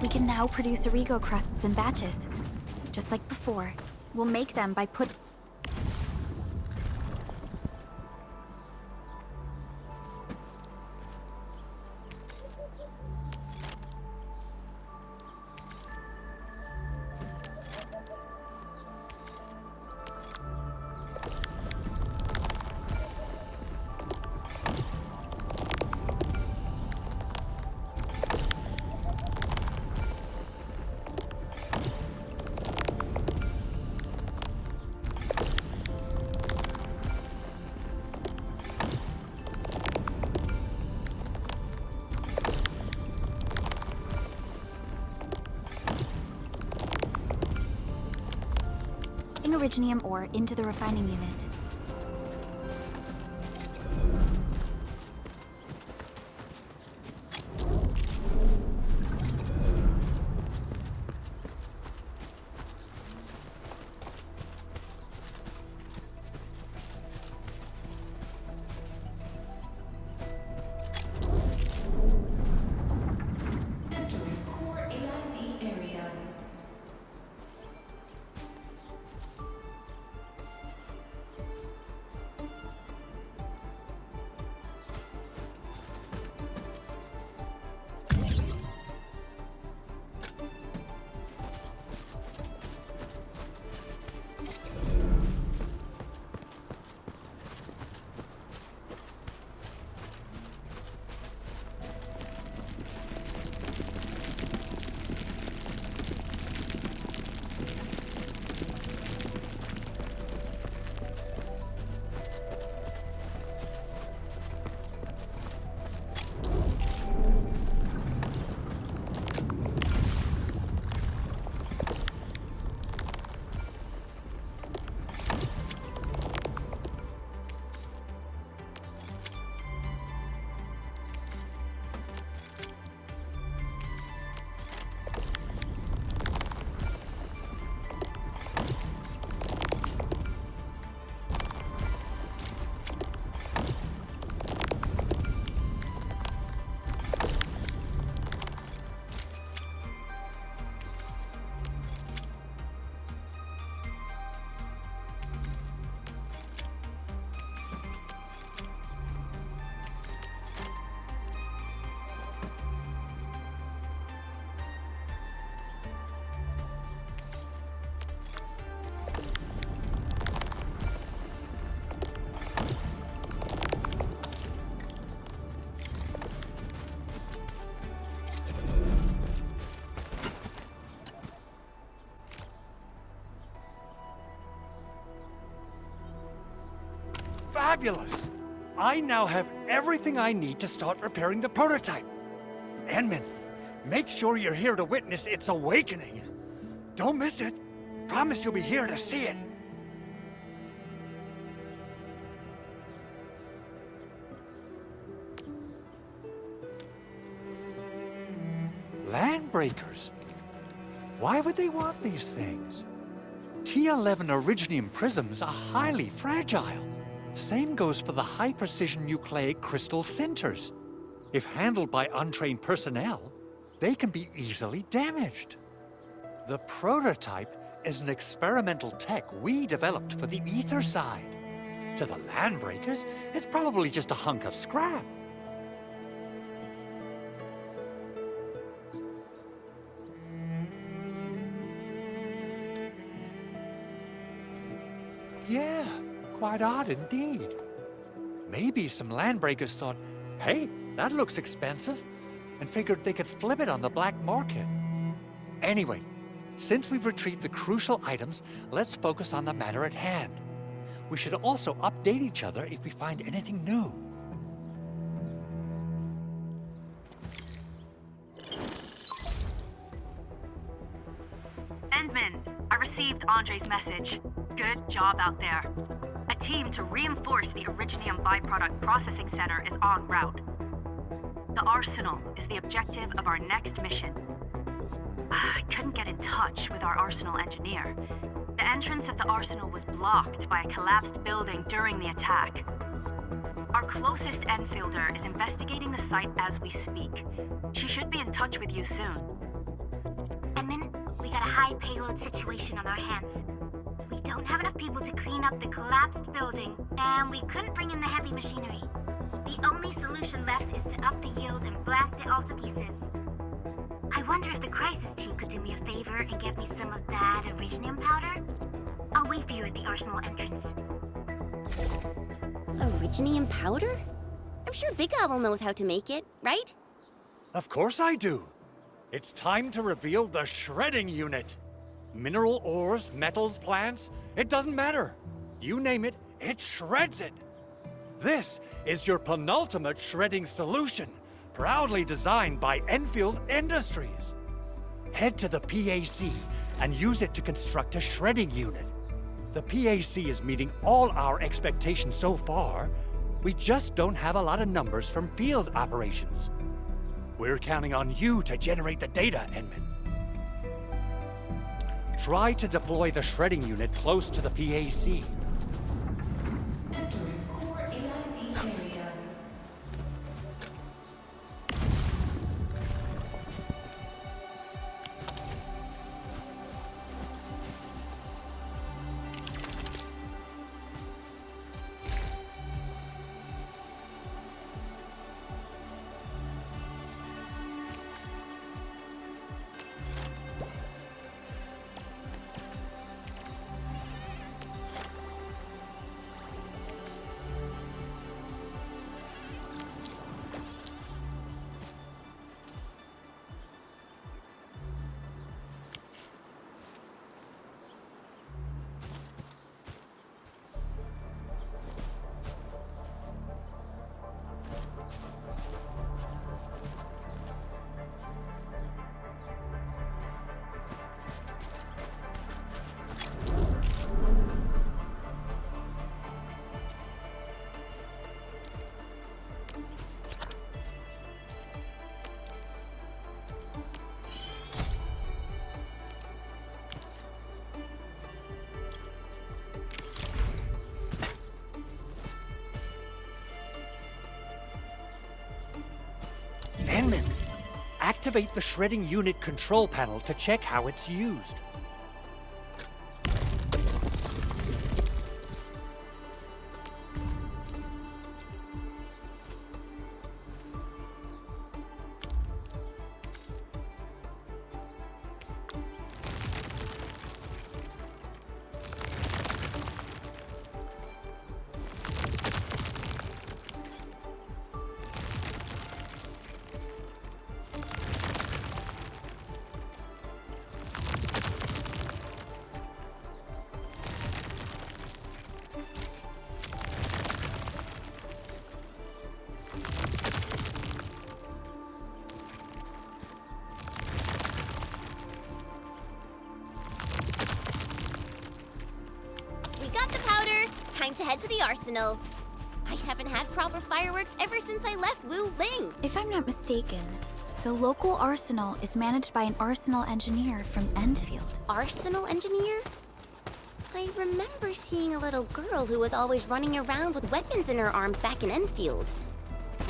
We can now produce Origo crusts in batches. Just like before, we'll make them by put... Originium ore into the refining unit. fabulous! I now have everything I need to start repairing the prototype. Enman, make sure you're here to witness its awakening. Don't miss it. Promise you'll be here to see it. Landbreakers? Why would they want these things? T11 Originium prisms are highly fragile. Same goes for the high-precision nucleic crystal centers. If handled by untrained personnel, they can be easily damaged. The prototype is an experimental tech we developed for the ether side. To the Landbreakers, it's probably just a hunk of scrap. Yeah, quite odd indeed. Maybe some Landbreakers thought, hey, that looks expensive, and figured they could flip it on the black market. Anyway, since we've retrieved the crucial items, let's focus on the matter at hand. We should also update each other if we find anything new. Endman, I received Andre's message. Good job out there. A team to reinforce the Originium byproduct processing center is en route. The arsenal is the objective of our next mission. I couldn't get in touch with our arsenal engineer. The entrance of the arsenal was blocked by a collapsed building during the attack. Our closest Enfielder is investigating the site as we speak. She should be in touch with you soon. Edmund, we got a high payload situation on our hands. We don't have enough people to clean up the collapsed building, and we couldn't bring in the heavy machinery. The only solution left is to up the yield and blast it all to pieces. I wonder if the crisis team could do me a favor and get me some of that Originium powder? I'll wait for you at the arsenal entrance. Originium powder? I'm sure Big Owl knows how to make it, right? Of course I do. It's time to reveal the shredding unit. Mineral ores, metals, plants, it doesn't matter. You name it, it shreds it. This is your penultimate shredding solution, proudly designed by Enfield Industries. Head to the PAC and use it to construct a shredding unit. The PAC is meeting all our expectations so far. We just don't have a lot of numbers from field operations. We're counting on you to generate the data, Enman. Try to deploy the shredding unit close to the PAC. Entering core AIC area. Enman, activate the shredding unit control panel to check how it's used. got the powder. Time to head to the arsenal. I haven't had proper fireworks ever since I left Wu Ling. If I'm not mistaken, the local arsenal is managed by an arsenal engineer from Enfield. Arsenal engineer? I remember seeing a little girl who was always running around with weapons in her arms back in Enfield.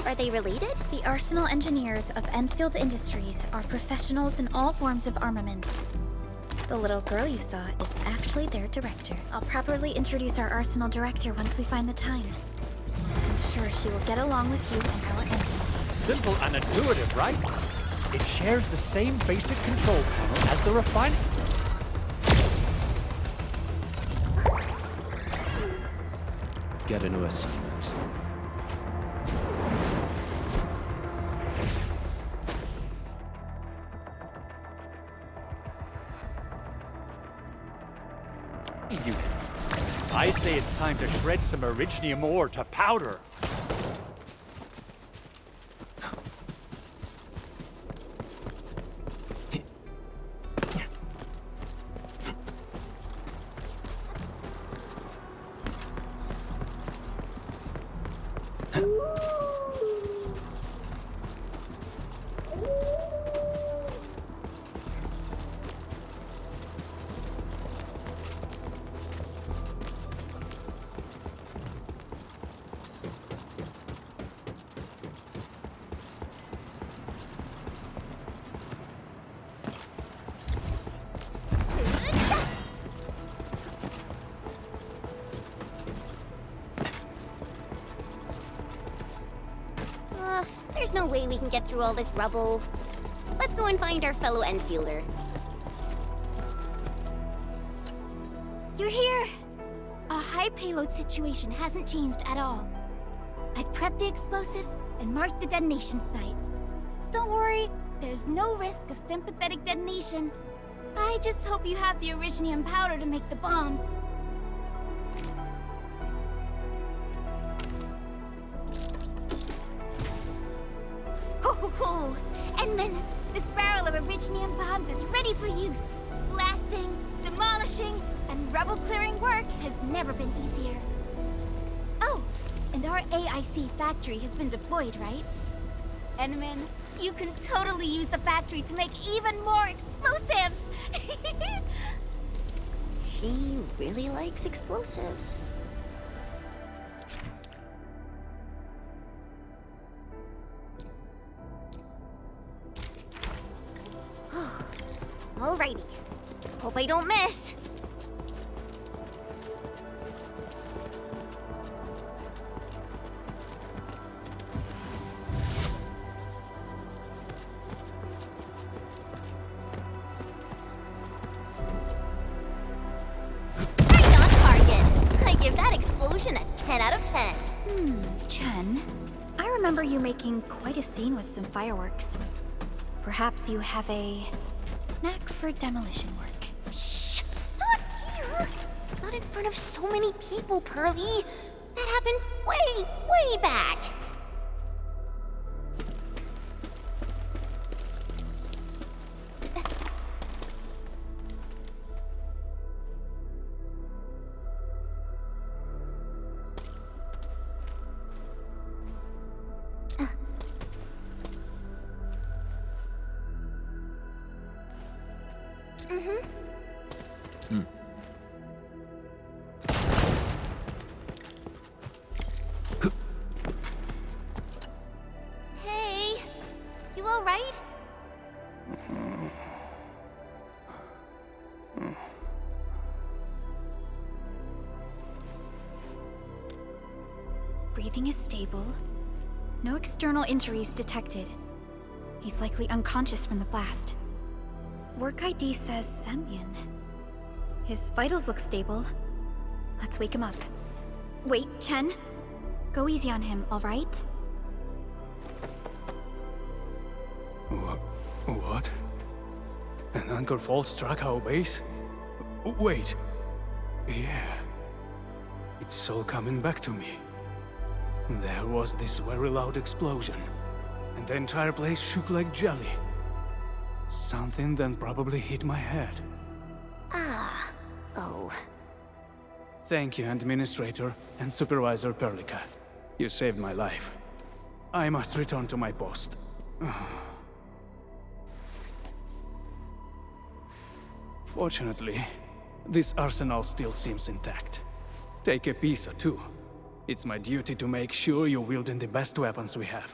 Are they related? The arsenal engineers of Enfield Industries are professionals in all forms of armaments. The little girl you saw is actually their director. I'll properly introduce our arsenal director once we find the time. I'm sure she will get along with you and our enemy. Simple and intuitive, right? It shares the same basic control panel as the refining. Get a new assignment. Unit. I say it's time to shred some Originium ore to powder. There's no way we can get through all this rubble. Let's go and find our fellow Enfielder. You're here! Our high payload situation hasn't changed at all. I've prepped the explosives and marked the detonation site. Don't worry, there's no risk of sympathetic detonation. I just hope you have the Originium powder to make the bombs. Ho! Enman, this barrel of Originium bombs is ready for use. Blasting, demolishing, and rubble-clearing work has never been easier. Oh, and our AIC factory has been deployed, right? Enman, you can totally use the factory to make even more explosives! She really likes explosives. Alrighty. Hope I don't miss. Right on target. I give that explosion a 10 out of 10. Chen, I remember you making quite a scene with some fireworks. Perhaps you have a knack for demolition work. Shh! Not here! Not in front of so many people, Pearly. That happened way back. Hey, you all right? Breathing is stable. No external injuries detected. He's likely unconscious from the blast. Work ID says Semyon. His vitals look stable. Let's wake him up. Wait, Chen. Go easy on him, all right? What? An anchor fault struck our base? Wait. Yeah. It's all coming back to me. There was this very loud explosion, and the entire place shook like jelly. Something then probably hit my head. Oh. Thank you, Administrator and Supervisor Perlica. You saved my life. I must return to my post. Fortunately, this arsenal still seems intact. Take a piece or two. It's my duty to make sure you're wielding the best weapons we have.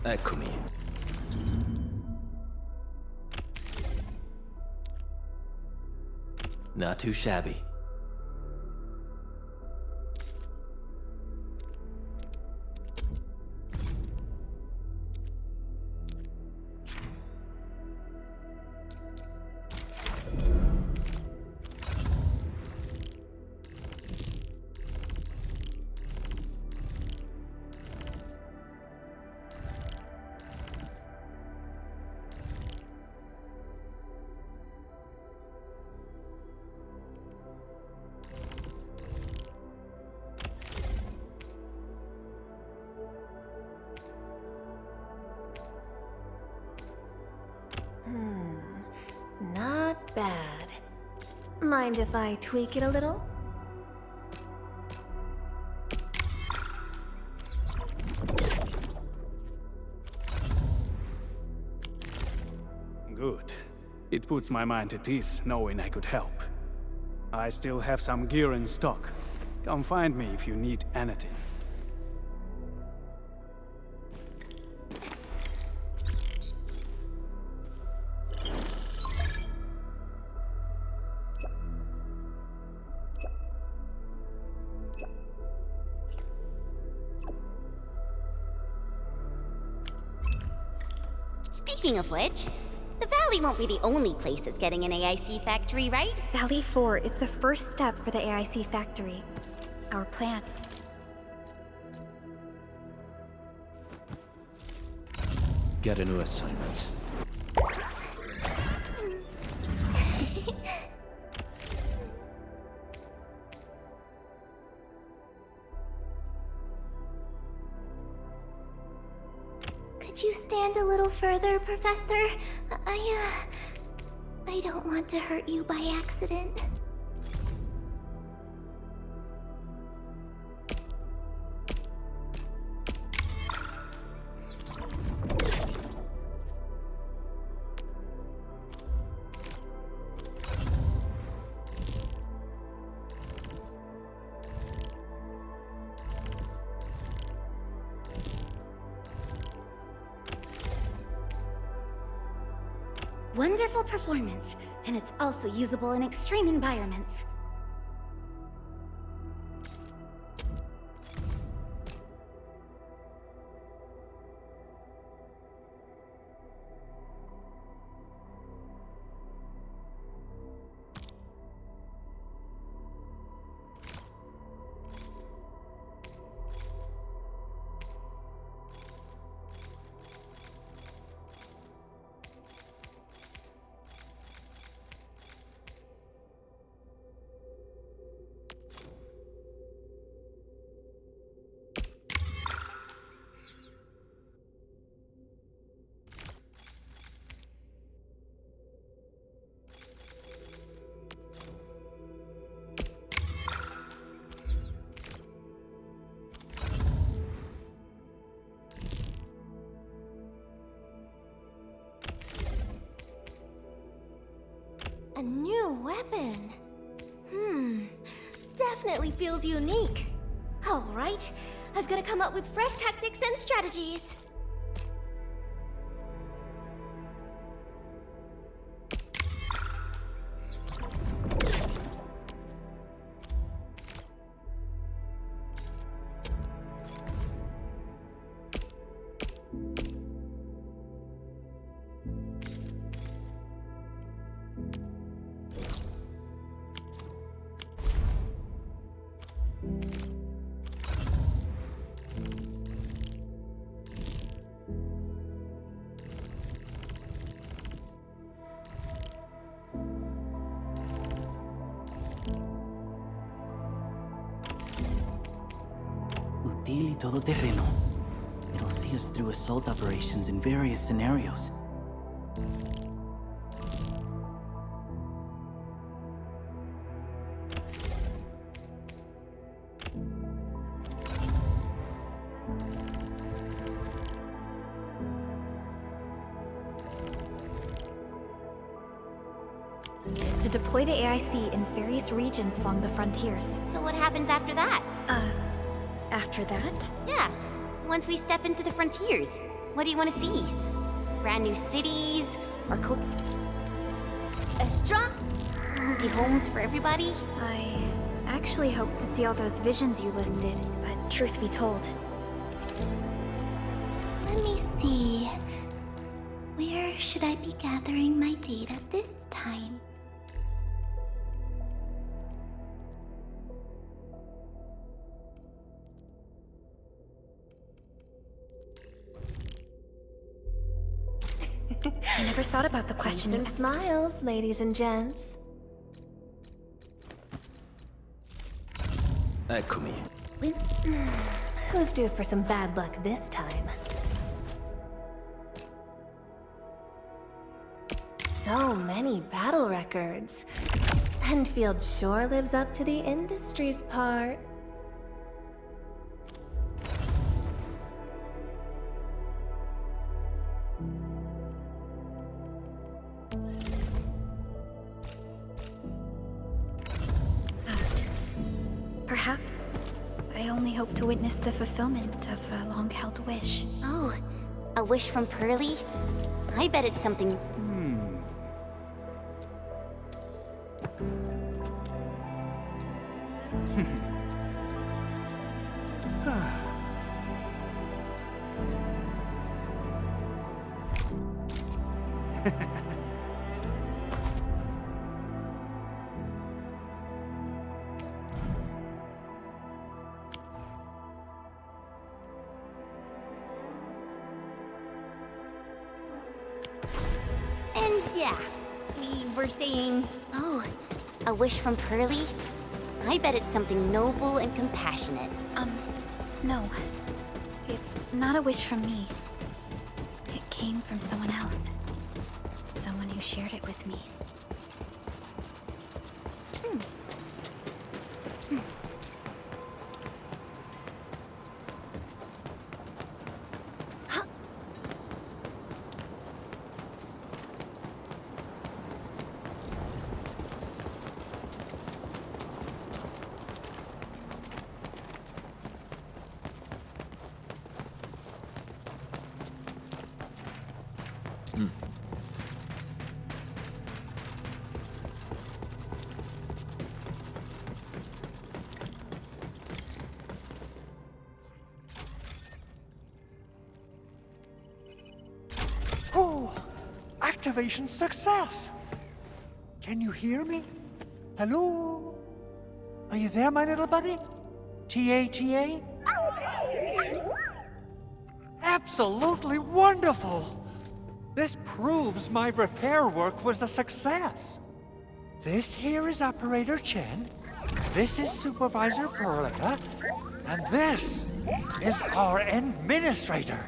Eccomi. Not too shabby. Not bad. Mind if I tweak it a little? Good. It puts my mind at ease knowing I could help. I still have some gear in stock. Come find me if you need anything. Speaking of which, the Valley won't be the only place that's getting an AIC factory, right? Valley 4 is the first step for the AIC factory. Our plan. Get a new assignment. Could you stand a little further, Professor? I don't want to hurt you by accident. Wonderful performance, and it's also usable in extreme environments. weapon. Definitely feels unique. Alright, I've got to come up with fresh tactics and strategies. Utili todoterreno. It'll see us through assault operations in various scenarios. It's to deploy the AIC in various regions along the frontiers. So what happens after that? After that? Yeah, once we step into the frontiers, what do you want to see? Brand new cities? Or Estra? cozy homes for everybody? I actually hoped to see all those visions you listed, but truth be told, Let me see. Where should I be gathering my data this time? I never thought about the question. And smiles, ladies and gents. Eccomi. Who's due for some bad luck this time? So many battle records. Enfield sure lives up to the industry's part. Perhaps I only hope to witness the fulfillment of a long-held wish. Oh, a wish from Pearly? I bet it's something. And yeah, we were saying, oh, a wish from Pearly? I bet it's something noble and compassionate. No. It's not a wish from me. It came from someone else. Someone who shared it with me. Oh, activation success! Can you hear me? Hello? Are you there, my little buddy? T-A-T-A? Absolutely wonderful! This proves my repair work was a success. This here is Operator Chen, this is Supervisor Perlica, and this is our Administrator.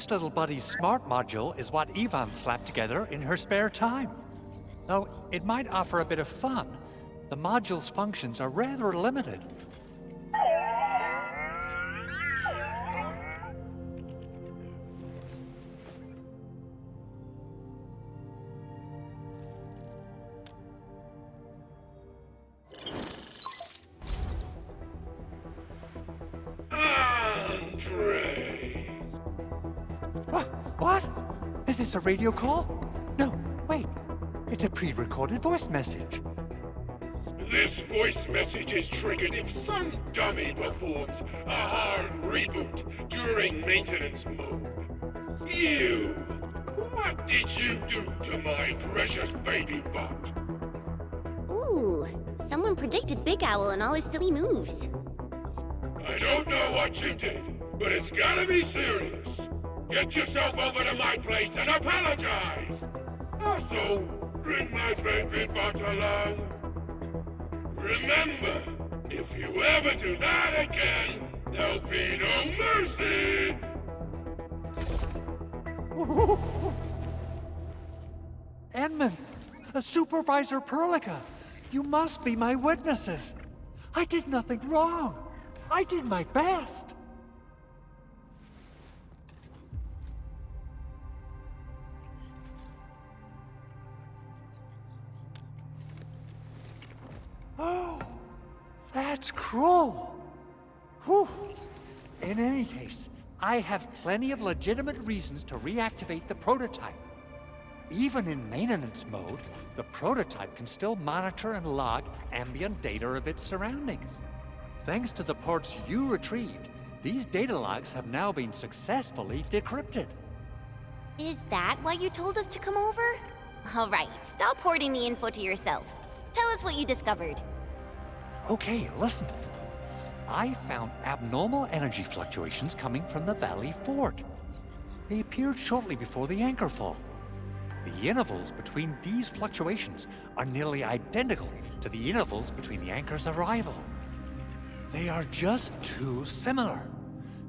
This little buddy's smart module is what Ivan slapped together in her spare time. Though it might offer a bit of fun, the module's functions are rather limited. What? Is this a radio call? No, wait. It's a pre-recorded voice message. This voice message is triggered if some dummy performs a hard reboot during maintenance mode. You! What did you do to my precious baby bot? Ooh, someone predicted Big Owl and all his silly moves. I don't know what you did, but it's gotta be serious. Get yourself over to my place and apologize! Also, bring my baby bot along. Remember, if you ever do that again, there'll be no mercy! Edmund, Supervisor Perlica, you must be my witnesses. I did nothing wrong. I did my best. Oh, that's cruel. Whew. In any case, I have plenty of legitimate reasons to reactivate the prototype. Even in maintenance mode, the prototype can still monitor and log ambient data of its surroundings. Thanks to the ports you retrieved, these data logs have now been successfully decrypted. Is that why you told us to come over? All right, stop hoarding the info to yourself. Tell us what you discovered. Okay, listen. I found abnormal energy fluctuations coming from the Valley Fort. They appeared shortly before the anchor fall. The intervals between these fluctuations are nearly identical to the intervals between the anchor's arrival. They are just too similar.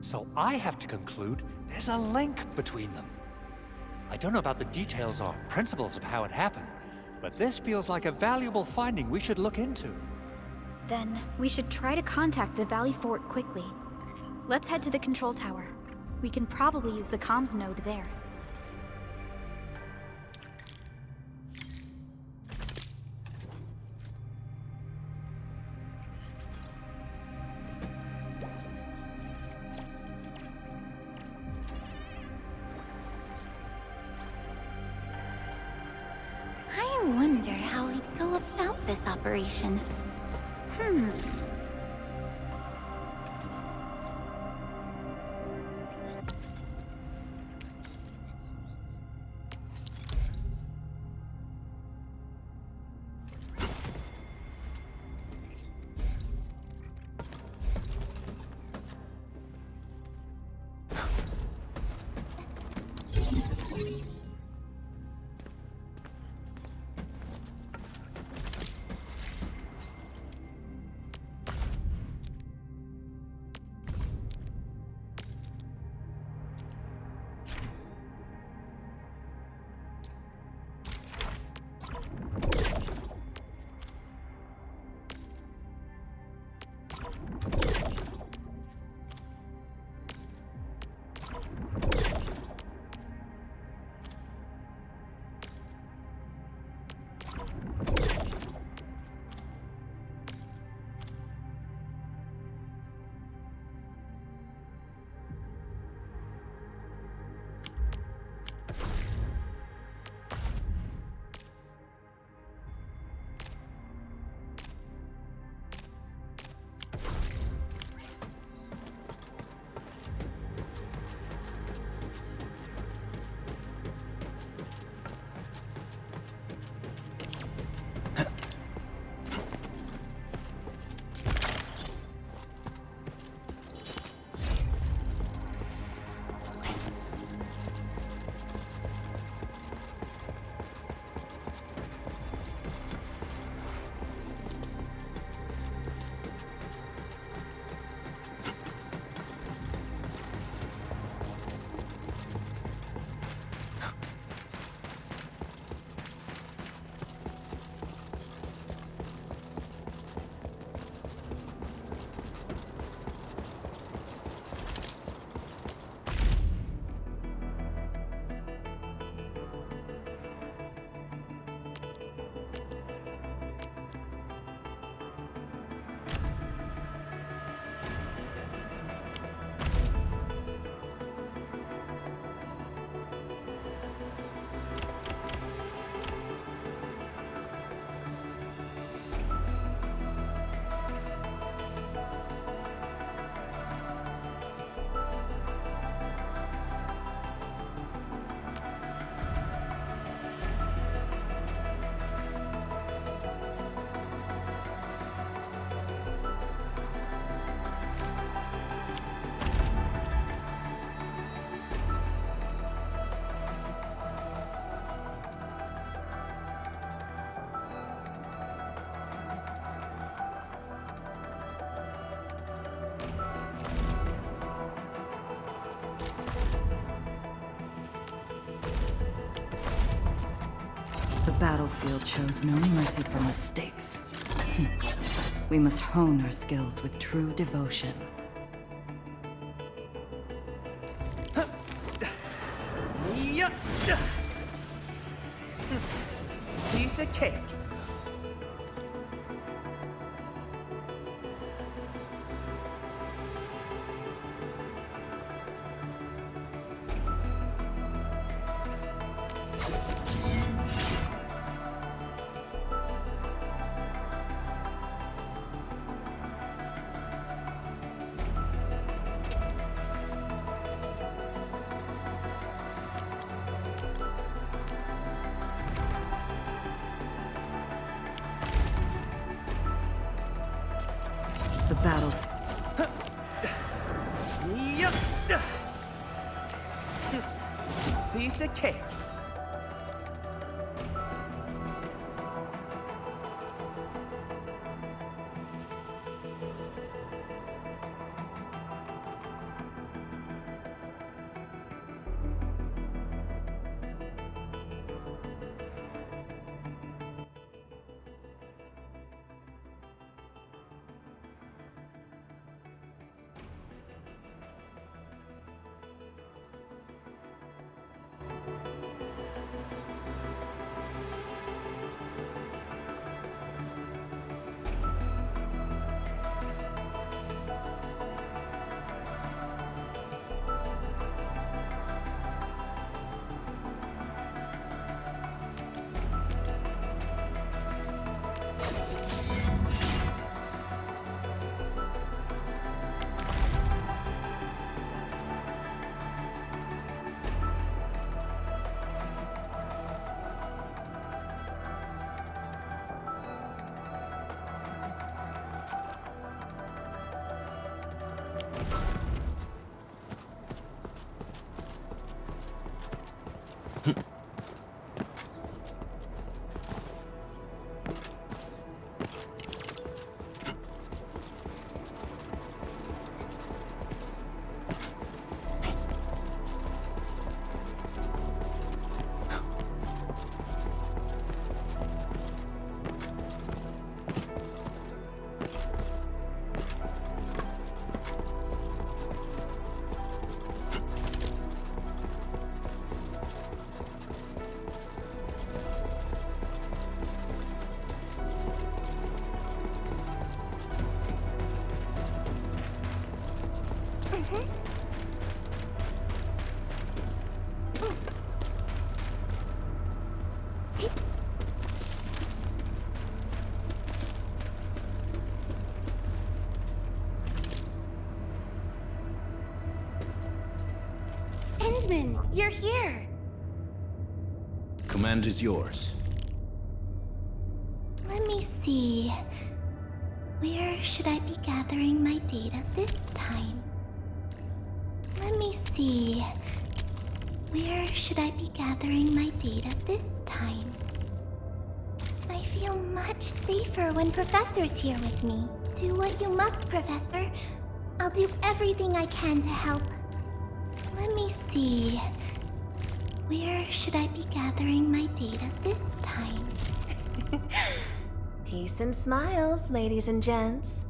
So I have to conclude there's a link between them. I don't know about the details or principles of how it happened, but this feels like a valuable finding we should look into. Then we should try to contact the Valley Fort quickly. Let's head to the control tower. We can probably use the comms node there. I wonder how we'd go about this operation. The battlefield shows no mercy for mistakes. We must hone our skills with true devotion. Piece of cake. The battle. Piece of cake. Endman, you're here! Command is yours. Let me see. Where should I be gathering my data this time? Let me see. Where should I be gathering my data this time? I feel much safer when Professor's here with me. Do what you must, Professor. I'll do everything I can to help. Let me see. Where should I be gathering my data this time? Peace and smiles, ladies and gents.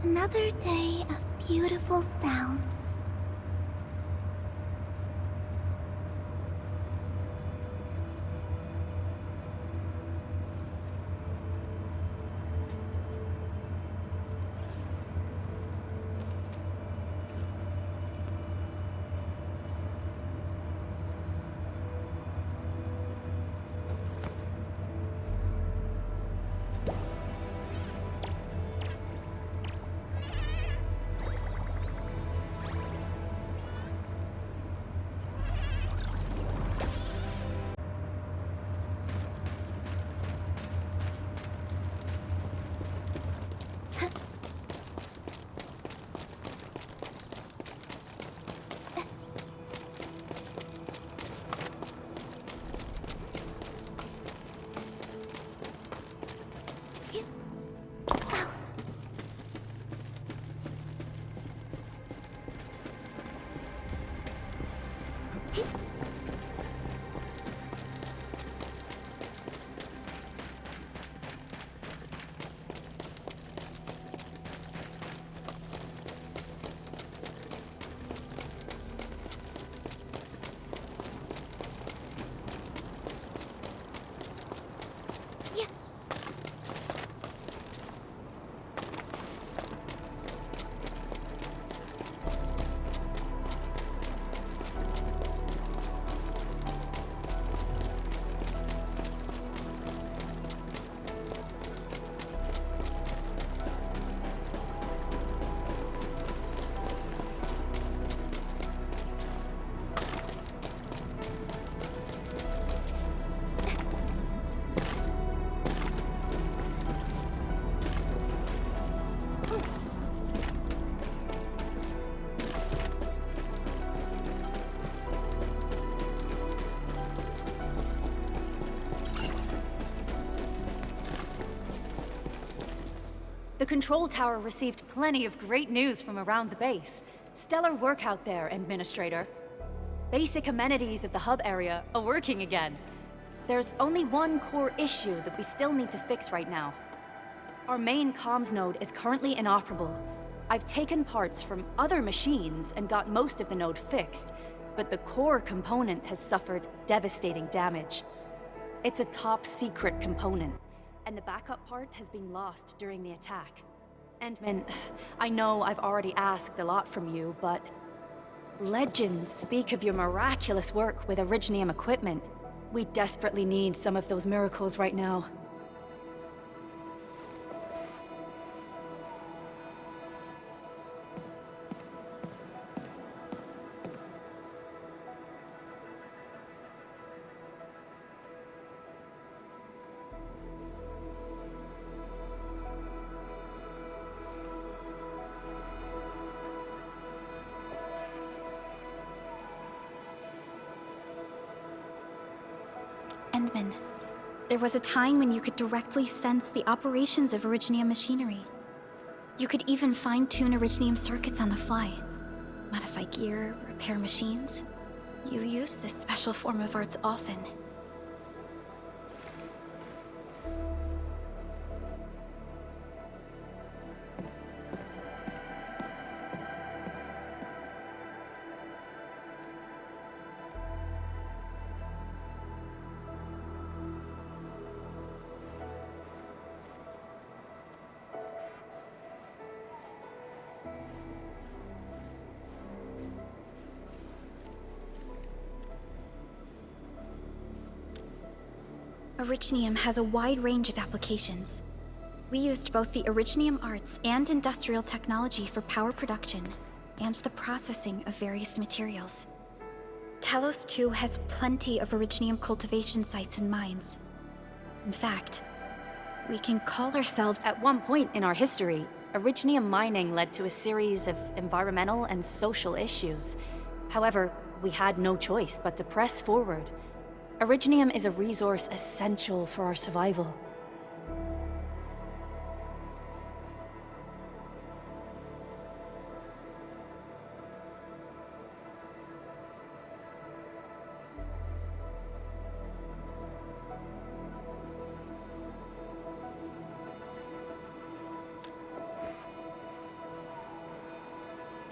Another day of beautiful sounds. The control tower received plenty of great news from around the base. Stellar work out there, Administrator. Basic amenities of the hub area are working again. There's only one core issue that we still need to fix right now. Our main comms node is currently inoperable. I've taken parts from other machines and got most of the node fixed, but the core component has suffered devastating damage. It's a top-secret component, and the backup part has been lost during the attack. Endman, I know I've already asked a lot from you, but legends speak of your miraculous work with Originium equipment. We desperately need some of those miracles right now. Endman, there was a time when you could directly sense the operations of Originium machinery. You could even fine-tune Originium circuits on the fly, modify gear, repair machines. You use this special form of arts often. Originium has a wide range of applications. We used both the Originium arts and industrial technology for power production and the processing of various materials. Talos 2 has plenty of Originium cultivation sites and mines. In fact, we can call ourselves... At one point in our history, Originium mining led to a series of environmental and social issues. However, we had no choice but to press forward. Originium is a resource essential for our survival.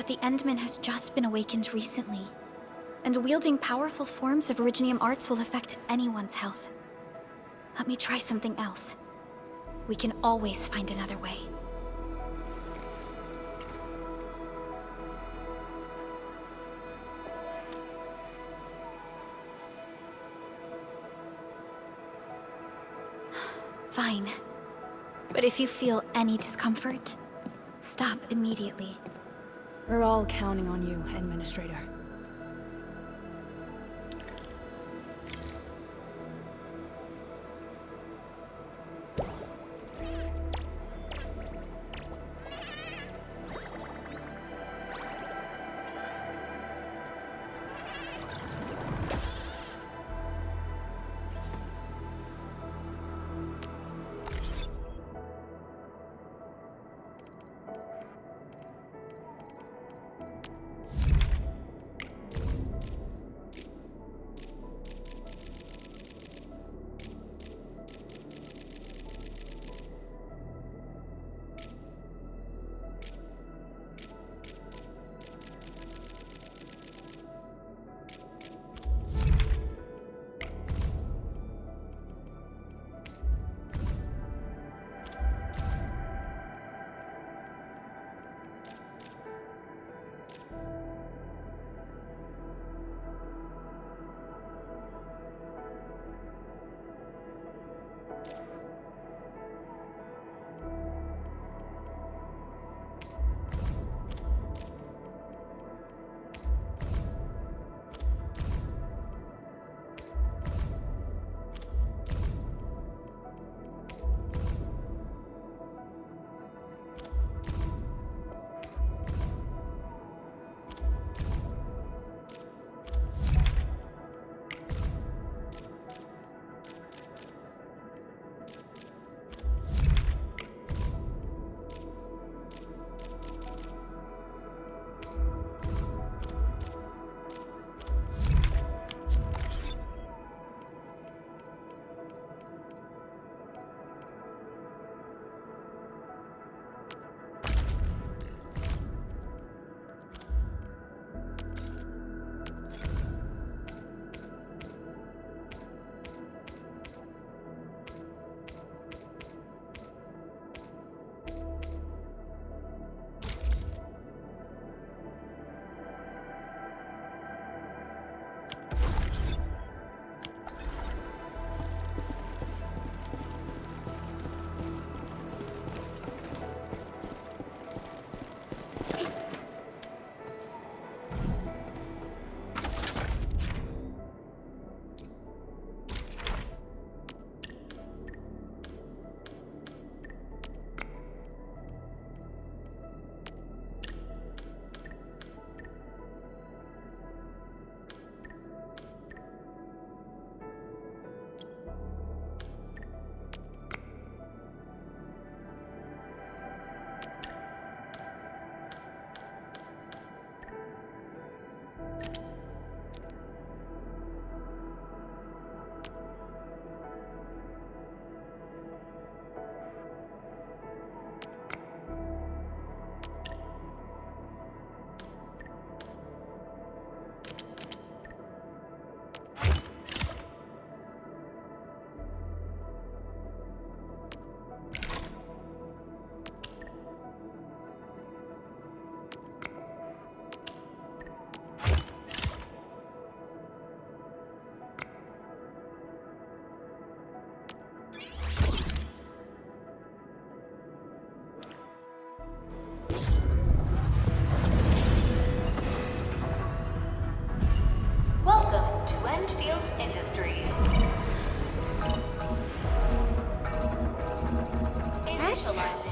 the Endman has just been awakened recently, and wielding powerful forms of Originium arts will affect anyone's health. Let me try something else. We can always find another way. Fine. But if you feel any discomfort, stop immediately. We're all counting on you, Administrator.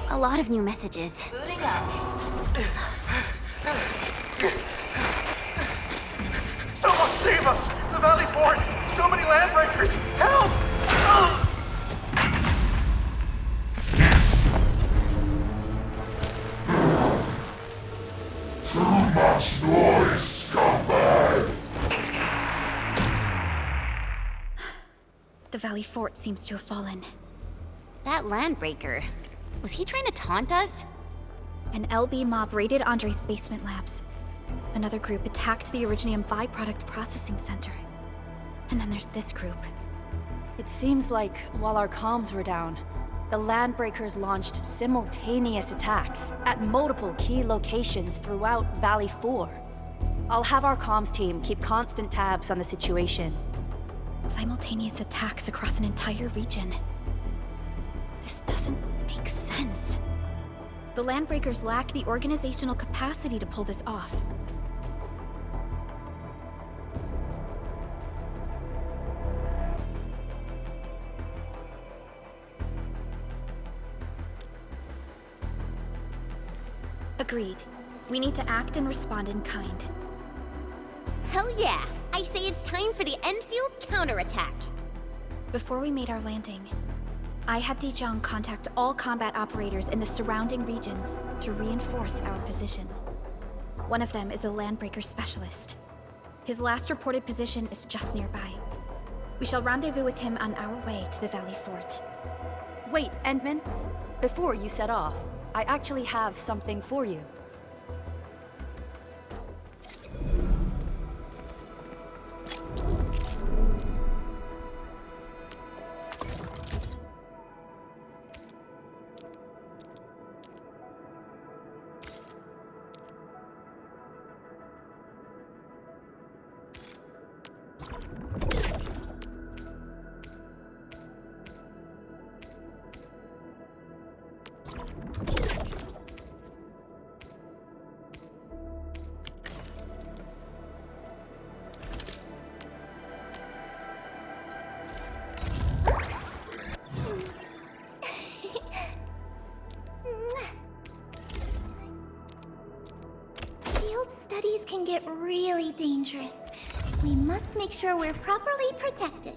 A lot of new messages. Booting up. Someone save us! The Valley Fort! So many landbreakers! Help! Too much noise, scumbag! The Valley Fort seems to have fallen. That landbreaker. Was he trying to taunt us? An LB mob raided Andre's basement labs. Another group attacked the Originium byproduct processing center. And then there's this group. It seems like while our comms were down, the Landbreakers launched simultaneous attacks at multiple key locations throughout Valley 4. I'll have our comms team keep constant tabs on the situation. Simultaneous attacks across an entire region. This doesn't make sense. The Landbreakers lack the organizational capacity to pull this off. Agreed. We need to act and respond in kind. Hell yeah! I say it's time for the Enfield counterattack. Before we made our landing, I had Dijong contact all combat operators in the surrounding regions to reinforce our position. One of them is a Landbreaker specialist. His last reported position is just nearby. We shall rendezvous with him on our way to the Valley Fort. Wait, Endman. Before you set off, I actually have something for you. Field studies can get really dangerous. We must make sure we're properly protected.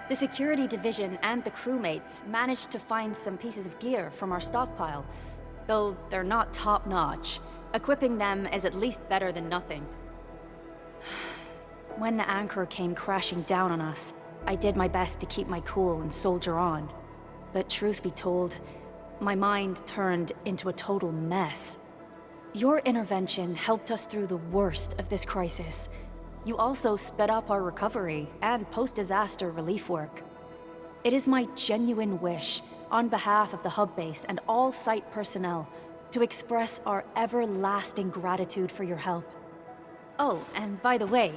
The security division and the crewmates managed to find some pieces of gear from our stockpile, though they're not top-notch. Equipping them is at least better than nothing. When the anchor came crashing down on us, I did my best to keep my cool and soldier on. But truth be told, my mind turned into a total mess. Your intervention helped us through the worst of this crisis. You also sped up our recovery and post-disaster relief work. It is my genuine wish, on behalf of the hub base and all site personnel, to express our everlasting gratitude for your help. Oh, and by the way,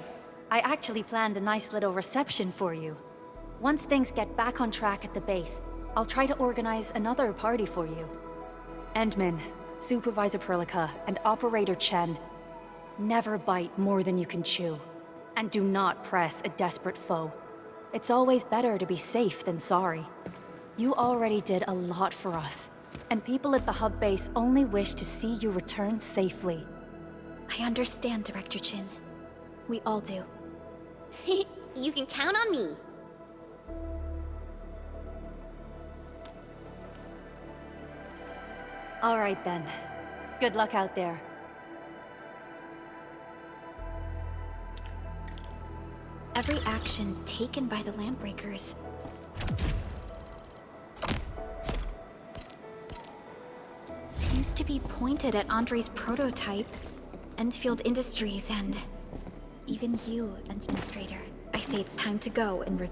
I actually planned a nice little reception for you. Once things get back on track at the base, I'll try to organize another party for you. Endman, Supervisor Perlica, and Operator Chen, never bite more than you can chew. And do not press a desperate foe. It's always better to be safe than sorry. You already did a lot for us, and people at the hub base only wish to see you return safely. I understand, Director Chin. We all do. You can count on me. All right then. Good luck out there. Every action taken by the Landbreakers seems to be pointed at Andre's prototype, Enfield Industries, and even you, Administrator. I say it's time to go and reveal